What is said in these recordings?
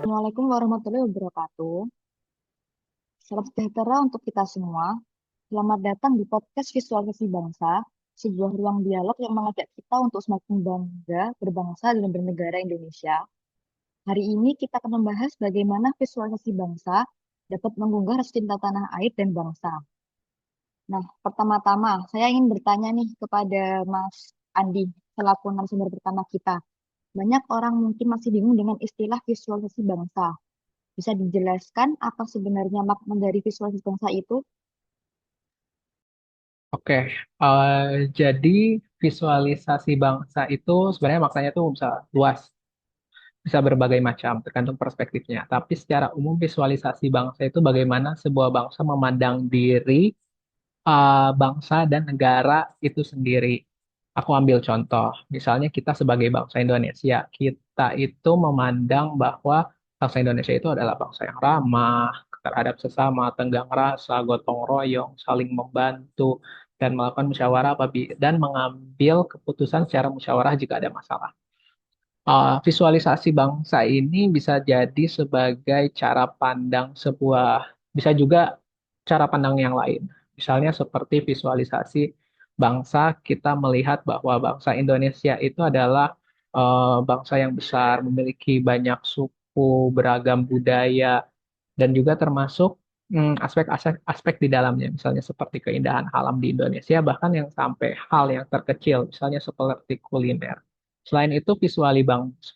Assalamualaikum warahmatullahi wabarakatuh. Salam sejahtera untuk kita semua. Selamat datang di podcast Visualisasi Bangsa, sebuah ruang dialog yang mengajak kita untuk semakin bangga berbangsa dan bernegara Indonesia. Hari ini kita akan membahas bagaimana visualisasi bangsa dapat menggugah rasa cinta tanah air dan bangsa. Nah, pertama-tama saya ingin bertanya nih kepada Mas Andi, selaku narasumber pertama kita. Banyak orang mungkin masih bingung dengan istilah visualisasi bangsa. Bisa dijelaskan apa sebenarnya makna dari visualisasi bangsa itu? Oke, jadi visualisasi bangsa itu sebenarnya maknanya tuh bisa luas, bisa berbagai macam, tergantung perspektifnya. Tapi secara umum visualisasi bangsa itu bagaimana sebuah bangsa memandang diri, bangsa dan negara itu sendiri. Aku ambil contoh, misalnya kita sebagai bangsa Indonesia, kita itu memandang bahwa bangsa Indonesia itu adalah bangsa yang ramah terhadap sesama, tenggang rasa, gotong royong, saling membantu, dan melakukan musyawarah dan mengambil keputusan secara musyawarah jika ada masalah. Visualisasi bangsa ini bisa jadi sebagai cara pandang bisa juga cara pandang yang lain. Misalnya seperti visualisasi bangsa, kita melihat bahwa bangsa Indonesia itu adalah bangsa yang besar, memiliki banyak suku, beragam budaya, dan juga termasuk aspek-aspek di dalamnya, misalnya seperti keindahan alam di Indonesia, bahkan yang sampai hal yang terkecil, misalnya seperti kuliner. Selain itu,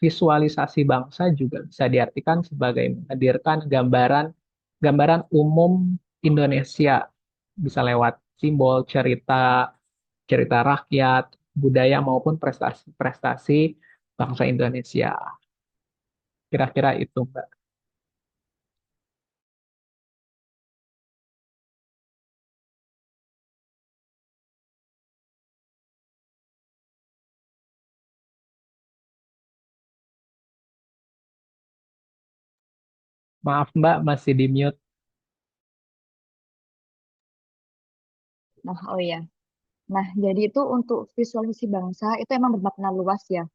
visualisasi bangsa juga bisa diartikan sebagai menghadirkan gambaran umum Indonesia, bisa lewat simbol, cerita, cerita rakyat, budaya maupun prestasi-prestasi bangsa Indonesia. Kira-kira itu, Mbak. Maaf, Mbak, masih di mute. Nah, oh ya. Nah, jadi itu untuk visualisasi bangsa itu emang bermakna luas ya.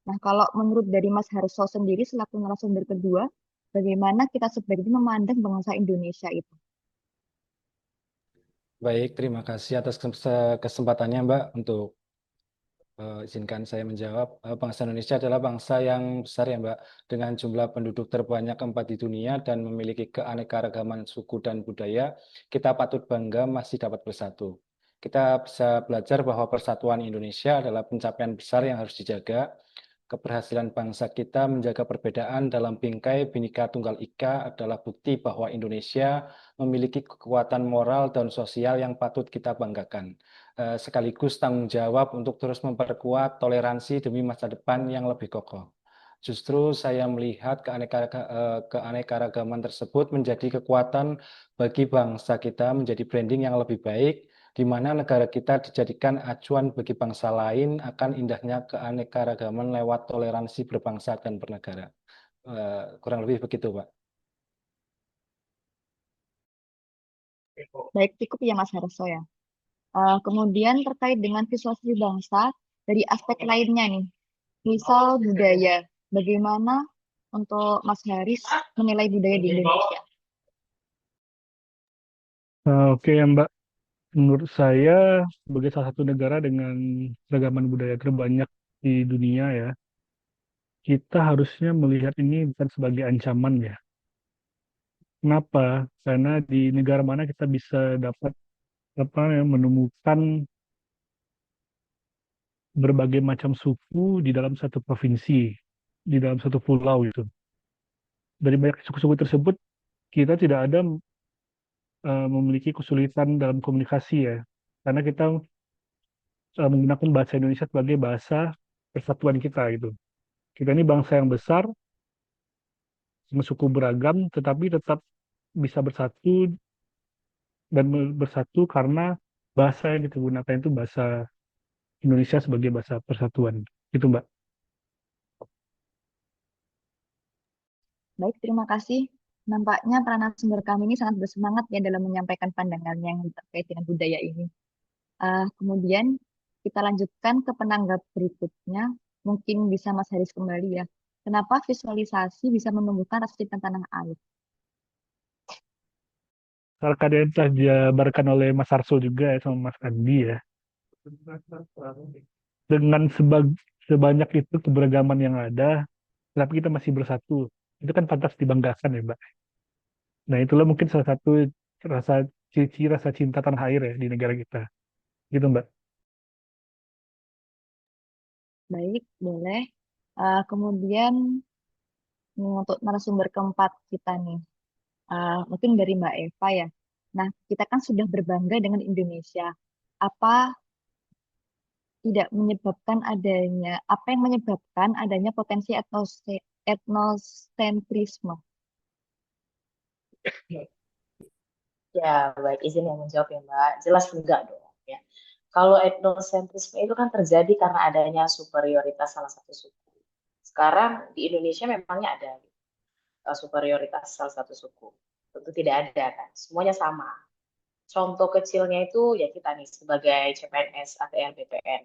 Nah, kalau menurut dari Mas Harso sendiri selaku narasumber kedua, bagaimana kita sebaiknya memandang bangsa Indonesia itu? Baik, terima kasih atas kesempatannya, Mbak, untuk izinkan saya menjawab. Bangsa Indonesia adalah bangsa yang besar ya, Mbak, dengan jumlah penduduk terbanyak keempat di dunia dan memiliki keanekaragaman suku dan budaya. Kita patut bangga masih dapat bersatu. Kita bisa belajar bahwa persatuan Indonesia adalah pencapaian besar yang harus dijaga. Keberhasilan bangsa kita menjaga perbedaan dalam bingkai Bhinneka Tunggal Ika adalah bukti bahwa Indonesia memiliki kekuatan moral dan sosial yang patut kita banggakan, sekaligus tanggung jawab untuk terus memperkuat toleransi demi masa depan yang lebih kokoh. Justru saya melihat keanekaragaman tersebut menjadi kekuatan bagi bangsa kita menjadi branding yang lebih baik, di mana negara kita dijadikan acuan bagi bangsa lain akan indahnya keanekaragaman lewat toleransi berbangsa dan bernegara. Kurang lebih begitu, Pak. Baik, cukup ya Mas Harso ya. Kemudian terkait dengan visualisasi bangsa dari aspek lainnya nih, misal budaya. Bagaimana untuk Mas Haris menilai budaya di Indonesia? Oke ya Mbak, menurut saya sebagai salah satu negara dengan keragaman budaya terbanyak di dunia ya, kita harusnya melihat ini bukan sebagai ancaman ya. Kenapa? Karena di negara mana kita bisa dapat apa ya, menemukan berbagai macam suku di dalam satu provinsi, di dalam satu pulau itu. Dari banyak suku-suku tersebut, kita tidak ada memiliki kesulitan dalam komunikasi ya, karena kita menggunakan bahasa Indonesia sebagai bahasa persatuan kita gitu. Kita ini bangsa yang besar, suku beragam, tetapi tetap bisa bersatu dan bersatu karena bahasa yang kita gunakan itu bahasa Indonesia sebagai bahasa persatuan. Itu Mbak. Baik, terima kasih. Nampaknya para narasumber kami ini sangat bersemangat ya dalam menyampaikan pandangannya yang terkait dengan budaya ini. Kemudian kita lanjutkan ke penanggap berikutnya. Mungkin bisa Mas Haris kembali ya. Kenapa visualisasi bisa menumbuhkan rasa cinta tanah air? Karena yang telah dijabarkan oleh Mas Arsul juga ya, sama Mas Andi ya. Dengan sebanyak itu keberagaman yang ada, tapi kita masih bersatu. Itu kan pantas dibanggakan ya, Mbak. Nah, itulah mungkin salah satu rasa cici rasa cinta tanah air ya di negara kita. Gitu, Mbak. Baik, boleh. Kemudian untuk narasumber keempat kita nih, mungkin dari Mbak Eva ya. Nah, kita kan sudah berbangga dengan Indonesia. Apa apa yang menyebabkan adanya potensi etnosentrisme? Ya, baik izin yang menjawab ya Mbak. Jelas enggak dong ya. Kalau etnosentrisme itu kan terjadi karena adanya superioritas salah satu suku. Sekarang di Indonesia memangnya ada superioritas salah satu suku. Tentu tidak ada kan. Semuanya sama. Contoh kecilnya itu ya kita nih sebagai CPNS, ATR, BPN.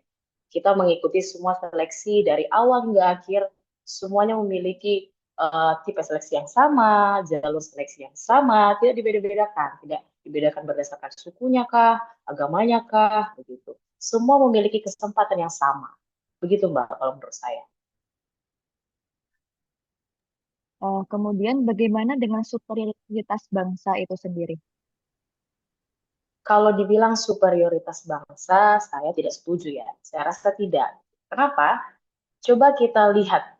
Kita mengikuti semua seleksi dari awal hingga akhir, semuanya memiliki tipe seleksi yang sama, jalur seleksi yang sama, tidak dibeda-bedakan, tidak dibedakan berdasarkan sukunya kah, agamanya kah, begitu. Semua memiliki kesempatan yang sama. Begitu Mbak, kalau menurut saya. Kemudian bagaimana dengan superioritas bangsa itu sendiri? Kalau dibilang superioritas bangsa, saya tidak setuju ya. Saya rasa tidak. Kenapa? Coba kita lihat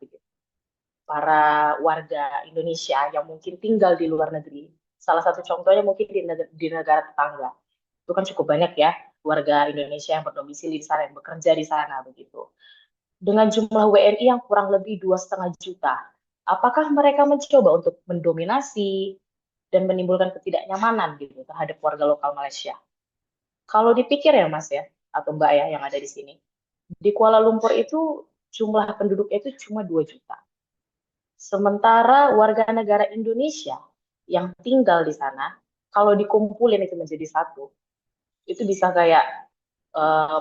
para warga Indonesia yang mungkin tinggal di luar negeri. Salah satu contohnya mungkin di negara tetangga. Itu kan cukup banyak ya warga Indonesia yang berdomisili di sana, yang bekerja di sana begitu. Dengan jumlah WNI yang kurang lebih 2,5 juta, apakah mereka mencoba untuk mendominasi dan menimbulkan ketidaknyamanan gitu terhadap warga lokal Malaysia? Kalau dipikir ya Mas ya, atau Mbak ya yang ada di sini, di Kuala Lumpur itu jumlah penduduk itu cuma 2 juta. Sementara warga negara Indonesia yang tinggal di sana, kalau dikumpulin itu menjadi satu, itu bisa kayak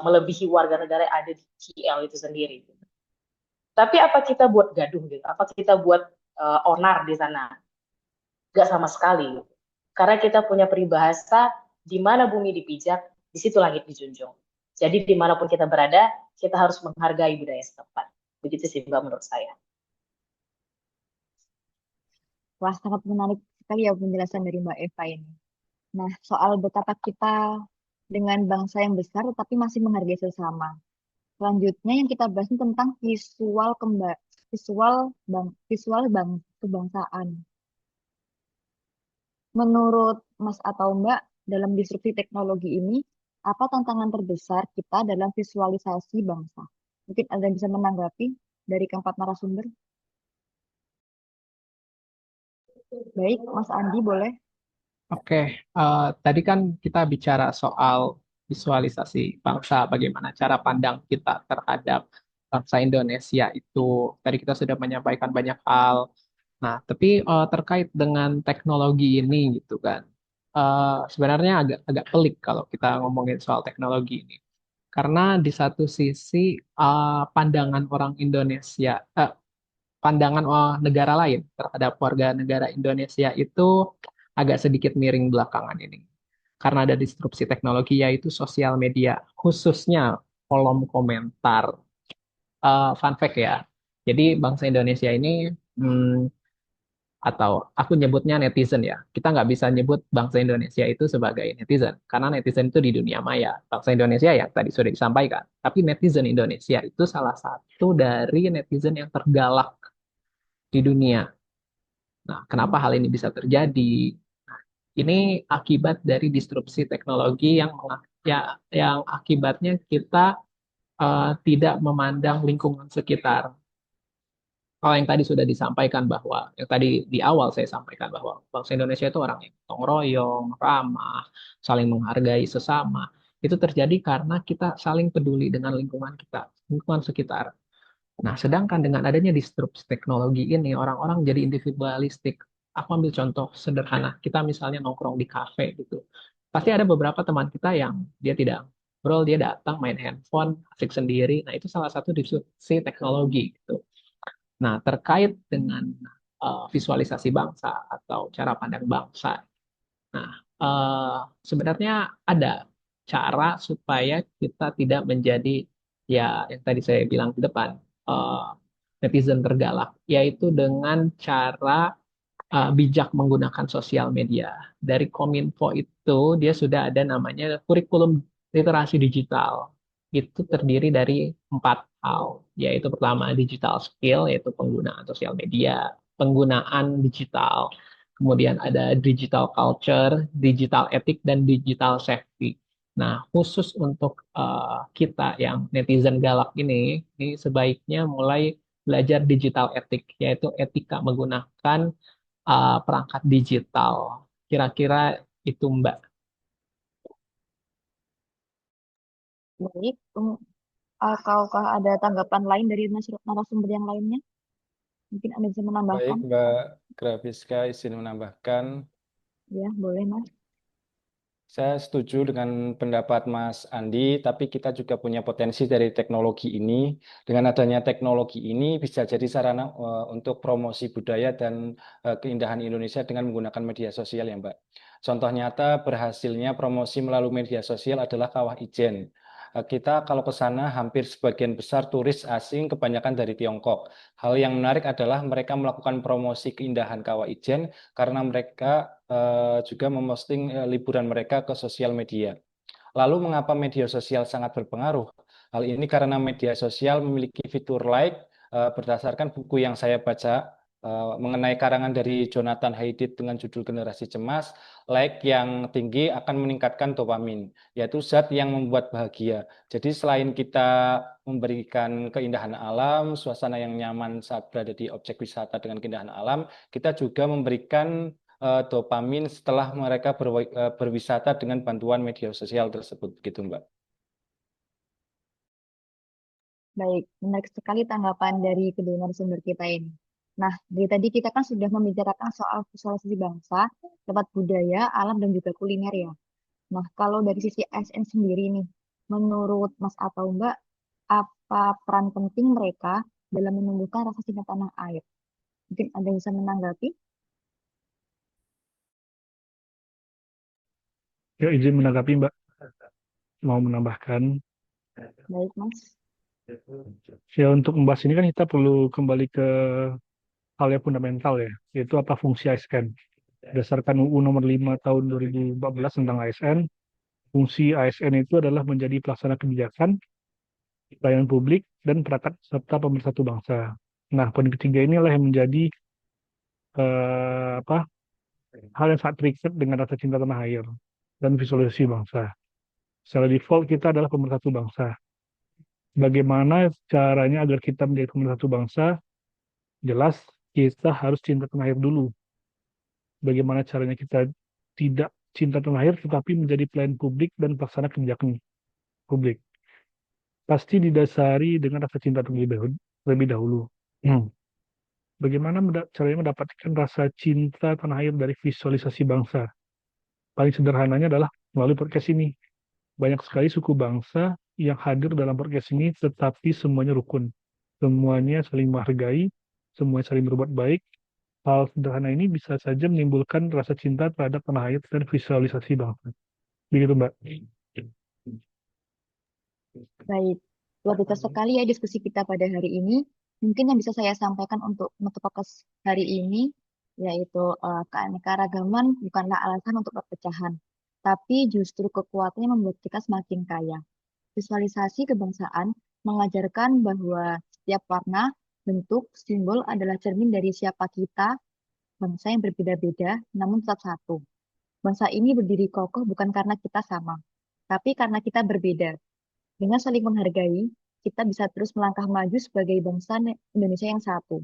melebihi warga negara yang ada di KL itu sendiri. Tapi apa kita buat gaduh gitu? Apa kita buat onar di sana? Gak sama sekali. Karena kita punya peribahasa, di mana bumi dipijak, di situ langit dijunjung. Jadi dimanapun kita berada, kita harus menghargai budaya setempat. Begitu sih Mbak menurut saya. Wah, sangat menarik sekali ya penjelasan dari Mbak Eva ini. Nah, soal betapa kita dengan bangsa yang besar tetapi masih menghargai sesama. Selanjutnya yang kita bahas ini tentang visual bang kebangsaan. Menurut Mas atau Mbak, dalam disrupsi teknologi ini, apa tantangan terbesar kita dalam visualisasi bangsa? Mungkin ada yang bisa menanggapi dari keempat narasumber. Baik, Mas Andi boleh. Oke, tadi kan kita bicara soal visualisasi bangsa, bagaimana cara pandang kita terhadap bangsa Indonesia itu. Tadi kita sudah menyampaikan banyak hal. Nah, tapi terkait dengan teknologi ini gitu kan, sebenarnya agak agak pelik kalau kita ngomongin soal teknologi ini. Karena di satu sisi pandangan orang Indonesia, pandangan negara lain terhadap warga negara Indonesia itu agak sedikit miring belakangan ini. Karena ada disrupsi teknologi yaitu sosial media, khususnya kolom komentar. Fun fact ya, jadi bangsa Indonesia ini, hmm, atau aku nyebutnya netizen ya, kita nggak bisa nyebut bangsa Indonesia itu sebagai netizen, karena netizen itu di dunia maya. Bangsa Indonesia yang tadi sudah disampaikan, tapi netizen Indonesia itu salah satu dari netizen yang tergalak di dunia. Nah, kenapa hal ini bisa terjadi? Nah, ini akibat dari disrupsi teknologi yang akibatnya kita tidak memandang lingkungan sekitar. Kalau yang tadi sudah disampaikan bahwa, yang tadi di awal saya sampaikan bahwa bangsa Indonesia itu orang yang gotong royong, ramah, saling menghargai sesama. Itu terjadi karena kita saling peduli dengan lingkungan kita, lingkungan sekitar. Nah, sedangkan dengan adanya disrupsi teknologi ini, orang-orang jadi individualistik. Aku ambil contoh sederhana. Kita misalnya nongkrong di kafe gitu. Pasti ada beberapa teman kita yang dia tidak ngobrol, dia datang main handphone, asik sendiri. Nah, itu salah satu disrupsi teknologi gitu. Nah, terkait dengan visualisasi bangsa atau cara pandang bangsa. Nah, sebenarnya ada cara supaya kita tidak menjadi ya yang tadi saya bilang di depan eh, netizen tergalak, yaitu dengan cara bijak menggunakan sosial media. Dari Kominfo itu dia sudah ada namanya kurikulum literasi digital. Itu terdiri dari 4 hal, yaitu pertama digital skill, yaitu penggunaan sosial media, penggunaan digital, kemudian ada digital culture, digital etik, dan digital safety. Nah, khusus untuk kita yang netizen galak ini sebaiknya mulai belajar digital etik, yaitu etika menggunakan perangkat digital. Kira-kira itu Mbak. Baik, ataukah ada tanggapan lain dari narasumber yang lainnya? Mungkin Anda bisa Baik, menambahkan. Mbak Grafiska izin menambahkan. Ya, boleh Mas. Saya setuju dengan pendapat Mas Andi, tapi kita juga punya potensi dari teknologi ini. Dengan adanya teknologi ini bisa jadi sarana untuk promosi budaya dan keindahan Indonesia dengan menggunakan media sosial ya, Mbak. Contoh nyata berhasilnya promosi melalui media sosial adalah Kawah Ijen. Kita kalau ke sana hampir sebagian besar turis asing, kebanyakan dari Tiongkok. Hal yang menarik adalah mereka melakukan promosi keindahan Kawah Ijen karena mereka juga memposting liburan mereka ke sosial media. Lalu mengapa media sosial sangat berpengaruh? Hal ini karena media sosial memiliki fitur like berdasarkan buku yang saya baca mengenai karangan dari Jonathan Haidt dengan judul Generasi Cemas, like yang tinggi akan meningkatkan dopamin, yaitu zat yang membuat bahagia. Jadi selain kita memberikan keindahan alam, suasana yang nyaman saat berada di objek wisata dengan keindahan alam, kita juga memberikan dopamin setelah mereka berwisata dengan bantuan media sosial tersebut, gitu Mbak. Baik, menarik sekali tanggapan dari kedua narasumber kita ini. Nah, dari tadi kita kan sudah membicarakan soal visualisasi bangsa, lewat budaya, alam, dan juga kuliner ya. Nah, kalau dari sisi ASN sendiri nih, menurut Mas atau Mbak, apa peran penting mereka dalam menumbuhkan rasa cinta tanah air? Mungkin ada yang bisa menanggapi? Ya, izin menanggapi, Mbak. Mau menambahkan. Baik, Mas. Ya, untuk membahas ini kan kita perlu kembali ke hal yang fundamental ya, yaitu apa fungsi ASN. Berdasarkan UU nomor 5 tahun 2014 tentang ASN, fungsi ASN itu adalah menjadi pelaksana kebijakan, pelayanan publik, dan perangkat serta pemersatu bangsa. Nah, poin ketiga inilah yang menjadi apa hal yang sangat terikat dengan rasa cinta tanah air dan visualisasi bangsa. Secara default kita adalah pemersatu bangsa. Bagaimana caranya agar kita menjadi pemersatu bangsa? Jelas kita harus cinta tanah air dulu. Bagaimana caranya kita tidak cinta tanah air tetapi menjadi pelayan publik dan pelaksana kebijakan publik? Pasti didasari dengan rasa cinta terlebih dahulu. Bagaimana caranya mendapatkan rasa cinta tanah air dari visualisasi bangsa? Paling sederhananya adalah melalui podcast ini. Banyak sekali suku bangsa yang hadir dalam podcast ini, tetapi semuanya rukun. Semuanya saling menghargai, semuanya saling berbuat baik. Hal sederhana ini bisa saja menimbulkan rasa cinta terhadap tanah air dan visualisasi bangsa. Begitu, Mbak. Baik, luar biasa sekali ya diskusi kita pada hari ini. Mungkin yang bisa saya sampaikan untuk menutup podcast hari ini, yaitu keanekaragaman bukanlah alasan untuk perpecahan, tapi justru kekuatannya membuat kita semakin kaya. Visualisasi kebangsaan mengajarkan bahwa setiap warna, bentuk, simbol adalah cermin dari siapa kita, bangsa yang berbeda-beda, namun tetap satu. Bangsa ini berdiri kokoh bukan karena kita sama, tapi karena kita berbeda. Dengan saling menghargai, kita bisa terus melangkah maju sebagai bangsa Indonesia yang satu.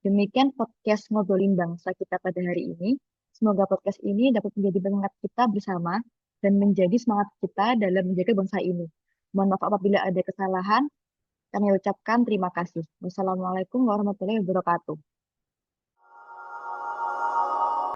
Demikian podcast Ngobrolin Bangsa kita pada hari ini. Semoga podcast ini dapat menjadi pengingat kita bersama dan menjadi semangat kita dalam menjaga bangsa ini. Mohon maaf apabila ada kesalahan. Kami ucapkan terima kasih. Wassalamualaikum warahmatullahi wabarakatuh.